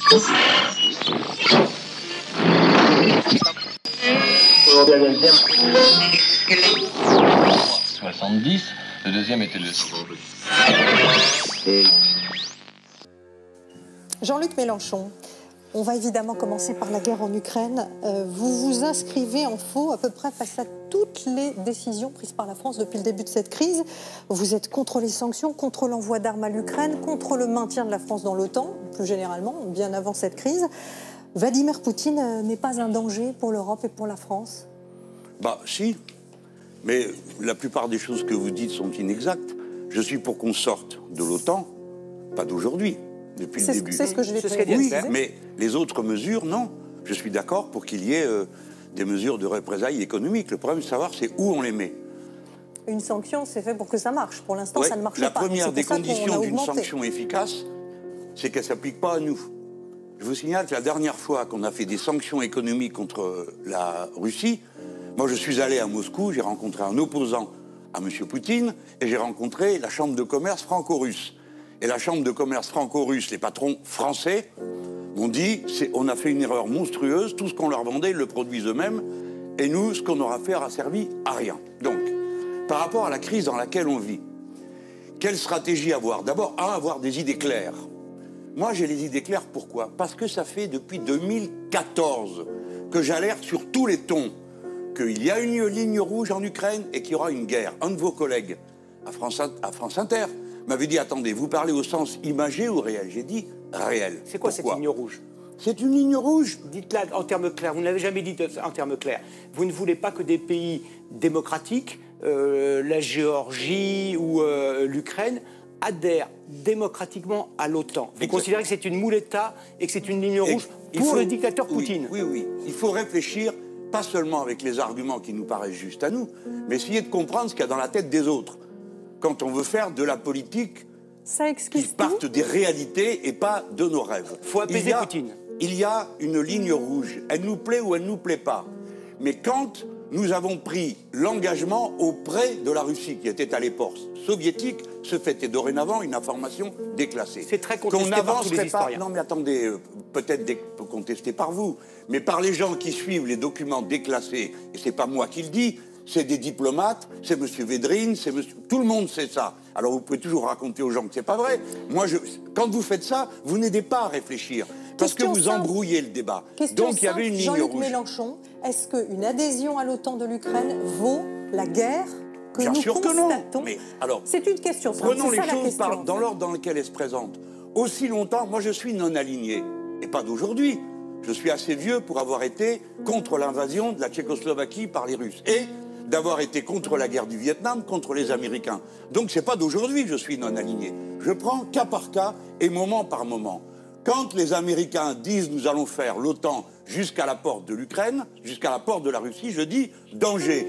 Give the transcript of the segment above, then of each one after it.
Le deuxième était le... Jean-Luc Mélenchon, on va évidemment commencer par la guerre en Ukraine. Vous vous inscrivez en faux à peu près face à toutes les décisions prises par la France depuis le début de cette crise. Vous êtes contre les sanctions, contre l'envoi d'armes à l'Ukraine, contre le maintien de la France dans l'OTAN, plus généralement, bien avant cette crise. Vladimir Poutine n'est pas un danger pour l'Europe et pour la France? Bah si, mais la plupart des choses que vous dites sont inexactes. Je suis pour qu'on sorte de l'OTAN, pas d'aujourd'hui, depuis le début. C'est ce que je vais dire. Oui, mais les autres mesures, non. Je suis d'accord pour qu'il y ait des mesures de représailles économiques. Le problème, c'est de savoir c'est où on les met. Une sanction, c'est fait pour que ça marche. Pour l'instant, ouais, ça ne marche la pas. La première des conditions d'une sanction efficace, c'est qu'elle ne s'applique pas à nous. Je vous signale que la dernière fois qu'on a fait des sanctions économiques contre la Russie, moi je suis allé à Moscou, j'ai rencontré un opposant à M. Poutine et j'ai rencontré la Chambre de commerce franco-russe. Et la Chambre de commerce franco-russe, les patrons français, m'ont dit on a fait une erreur monstrueuse, tout ce qu'on leur vendait, ils le produisent eux-mêmes, et nous, ce qu'on aura fait aura servi à rien. Donc, par rapport à la crise dans laquelle on vit, quelle stratégie avoir? D'abord, avoir des idées claires. Moi, j'ai les idées claires, pourquoi? Parce que ça fait depuis 2014 que j'alerte sur tous les tons qu'il y a une ligne rouge en Ukraine et qu'il y aura une guerre. Un de vos collègues à France Inter m'avait dit, attendez, vous parlez au sens imagé ou réel? J'ai dit réel. C'est quoi cette ligne rouge? C'est une ligne rouge. Dites-la en termes clairs. Vous ne l'avez jamais dit en termes clairs. Vous ne voulez pas que des pays démocratiques, la Géorgie ou l'Ukraine, adhèrent démocratiquement à l'OTAN. Vous considérez que c'est une mouletta et que c'est une ligne rouge pour le dictateur Poutine? Oui, oui. Il faut réfléchir, pas seulement avec les arguments qui nous paraissent justes à nous, mais essayer de comprendre ce qu'il y a dans la tête des autres. Quand on veut faire de la politique qui parte des réalités et pas de nos rêves. Il faut apaiser Poutine. Il y a une ligne rouge. Elle nous plaît ou elle ne nous plaît pas. Mais quand nous avons pris l'engagement auprès de la Russie, qui était à l'époque soviétique, ce fait est dorénavant une information déclassée. C'est très contesté par tous les historiens. Non mais attendez, peut-être contesté par vous, mais par les gens qui suivent les documents déclassés, et c'est pas moi qui le dis, c'est des diplomates, c'est M. Védrine, c'est monsieur... Tout le monde sait ça. Alors vous pouvez toujours raconter aux gens que c'est pas vrai. Moi, quand vous faites ça, vous n'aidez pas à réfléchir. Parce que vous embrouillez le débat. Donc il y avait une ligne rouge. Jean-Luc Mélenchon, est-ce qu'une adhésion à l'OTAN de l'Ukraine vaut la guerre que Bien nous sûr constatons? que non. Mais alors, c'est une question simple. Prenons les choses dans l'ordre dans lequel elles se présentent. Aussi longtemps, moi je suis non aligné. Et pas d'aujourd'hui. Je suis assez vieux pour avoir été contre l'invasion de la Tchécoslovaquie par les Russes. Et d'avoir été contre la guerre du Vietnam, contre les Américains. Donc c'est pas d'aujourd'hui que je suis non aligné. Je prends cas par cas et moment par moment. Quand les Américains disent nous allons faire l'OTAN jusqu'à la porte de l'Ukraine, jusqu'à la porte de la Russie, je dis danger.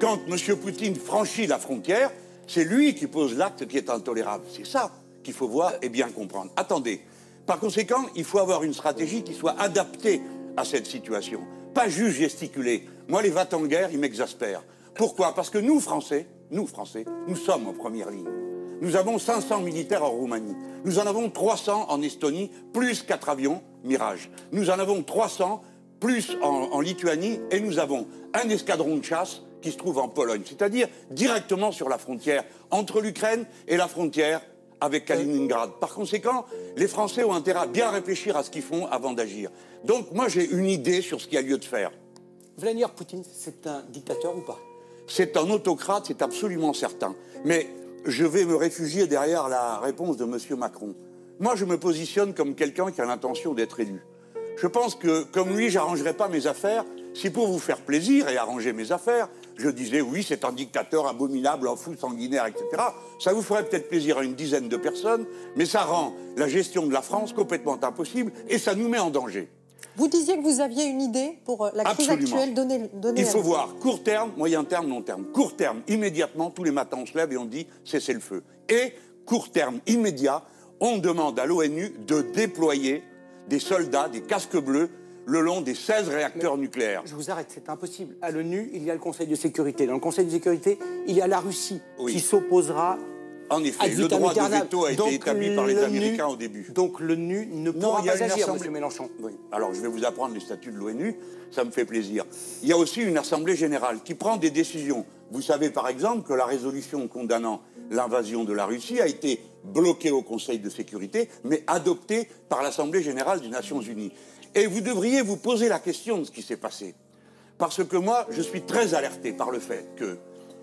Quand M. Poutine franchit la frontière, c'est lui qui pose l'acte qui est intolérable. C'est ça qu'il faut voir et bien comprendre. Attendez. Par conséquent, il faut avoir une stratégie qui soit adaptée à cette situation. Pas juste gesticuler. Moi, les va-t-en-guerre, ils m'exaspèrent. Pourquoi? Parce que nous, Français, nous sommes en première ligne. Nous avons 500 militaires en Roumanie. Nous en avons 300 en Estonie, plus 4 avions Mirage. Nous en avons 300 plus en Lituanie et nous avons un escadron de chasse qui se trouve en Pologne, c'est-à-dire directement sur la frontière entre l'Ukraine et la frontière avec Kaliningrad. Par conséquent, les Français ont intérêt à bien réfléchir à ce qu'ils font avant d'agir. Donc moi, j'ai une idée sur ce qu'il y a lieu de faire. Vladimir Poutine, c'est un dictateur ou pas? C'est un autocrate, c'est absolument certain. Mais je vais me réfugier derrière la réponse de M. Macron. Moi, je me positionne comme quelqu'un qui a l'intention d'être élu. Je pense que, comme lui, j'arrangerai pas mes affaires. Si pour vous faire plaisir et arranger mes affaires, je disais oui, c'est un dictateur abominable, un fou sanguinaire, etc. Ça vous ferait peut-être plaisir à une dizaine de personnes, mais ça rend la gestion de la France complètement impossible et ça nous met en danger. Vous disiez que vous aviez une idée pour la crise actuelle. Donnez Il faut voir court terme, moyen terme, long terme. Court terme, immédiatement, tous les matins on se lève et on dit cessez le feu. Et court terme, immédiat, on demande à l'ONU de déployer des soldats, des casques bleus, le long des 16 réacteurs nucléaires. Je vous arrête, c'est impossible. À l'ONU, il y a le Conseil de sécurité. Dans le Conseil de sécurité, il y a la Russie qui s'opposera En effet, ad le vitam droit de aeternam. veto a été Donc, établi par les l'ONU Américains au début. Donc l'ONU ne pourra il y a pas une agir, assemblée- M. Mélenchon. Oui. Alors, je vais vous apprendre les statuts de l'ONU, ça me fait plaisir. Il y a aussi une assemblée générale qui prend des décisions. Vous savez, par exemple, que la résolution condamnant l'invasion de la Russie a été bloquée au Conseil de sécurité, mais adoptée par l'Assemblée générale des Nations unies. Et vous devriez vous poser la question de ce qui s'est passé. Parce que moi, je suis très alerté par le fait que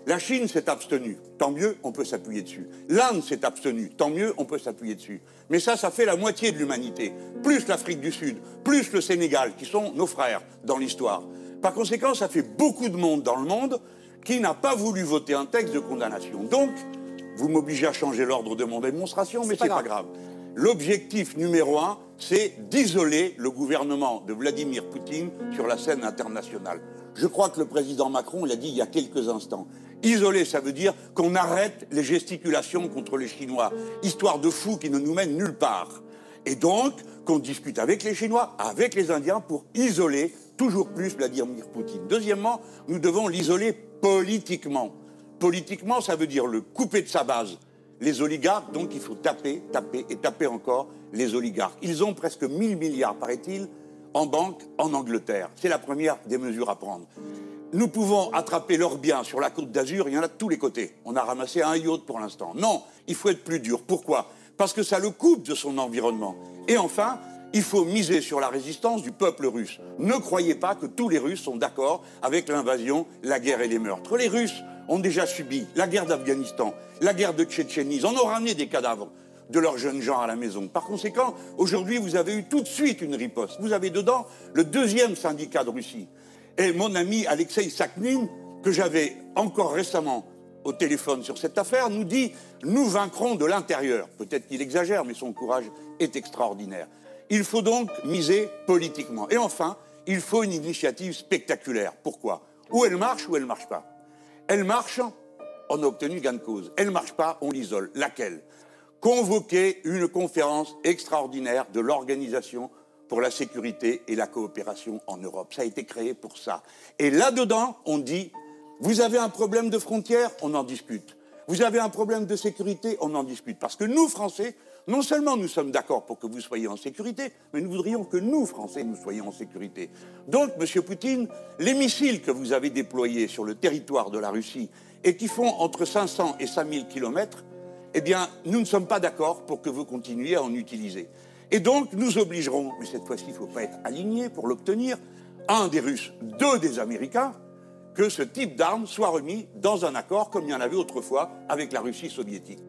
la Chine s'est abstenue, tant mieux, on peut s'appuyer dessus. L'Inde s'est abstenue, tant mieux, on peut s'appuyer dessus. Mais ça fait la moitié de l'humanité, plus l'Afrique du Sud, plus le Sénégal, qui sont nos frères dans l'histoire. Par conséquent, ça fait beaucoup de monde dans le monde qui n'a pas voulu voter un texte de condamnation. Donc, vous m'obligez à changer l'ordre de mon démonstration, mais c'est pas grave. L'objectif numéro 1, c'est d'isoler le gouvernement de Vladimir Poutine sur la scène internationale. Je crois que le président Macron l'a dit il y a quelques instants. Isoler, ça veut dire qu'on arrête les gesticulations contre les Chinois, histoire de fous qui ne nous mènent nulle part. Et donc, qu'on discute avec les Chinois, avec les Indiens, pour isoler toujours plus Vladimir Poutine. Deuxièmement, nous devons l'isoler politiquement. Politiquement, ça veut dire le couper de sa base. Les oligarques, donc il faut taper, taper et taper encore les oligarques. Ils ont presque 1000 milliards, paraît-il, en banque en Angleterre. C'est la première des mesures à prendre. Nous pouvons attraper leurs biens sur la côte d'Azur, il y en a de tous les côtés. On a ramassé un yacht pour l'instant. Non, il faut être plus dur. Pourquoi? Parce que ça le coupe de son environnement. Et enfin, il faut miser sur la résistance du peuple russe. Ne croyez pas que tous les Russes sont d'accord avec l'invasion, la guerre et les meurtres. Les Russes ont déjà subi la guerre d'Afghanistan, la guerre de Tchétchénie. Ils en ont ramené des cadavres de leurs jeunes gens à la maison. Par conséquent, aujourd'hui, vous avez eu tout de suite une riposte. Vous avez dedans le deuxième syndicat de Russie. Et mon ami Alexei Sakhnine, que j'avais encore récemment au téléphone sur cette affaire, nous dit « Nous vaincrons de l'intérieur ». Peut-être qu'il exagère, mais son courage est extraordinaire. Il faut donc miser politiquement. Et enfin, il faut une initiative spectaculaire. Pourquoi? Ou elle marche ou elle ne marche pas. Elle marche, on a obtenu gain de cause. Elle ne marche pas, on l'isole. Laquelle? Convoquer une conférence extraordinaire de l'Organisation pour la sécurité et la coopération en Europe. Ça a été créé pour ça. Et là-dedans, on dit, vous avez un problème de frontières, on en discute. Vous avez un problème de sécurité, on en discute. Parce que nous, Français, non seulement nous sommes d'accord pour que vous soyez en sécurité, mais nous voudrions que nous, Français, nous soyons en sécurité. Donc, M. Poutine, les missiles que vous avez déployés sur le territoire de la Russie et qui font entre 500 et 5000 kilomètres, eh bien, nous ne sommes pas d'accord pour que vous continuiez à en utiliser. Et donc, nous obligerons, mais cette fois-ci, il ne faut pas être aligné pour l'obtenir, un des Russes, deux des Américains, que ce type d'armes soit remis dans un accord comme il y en avait autrefois avec la Russie soviétique.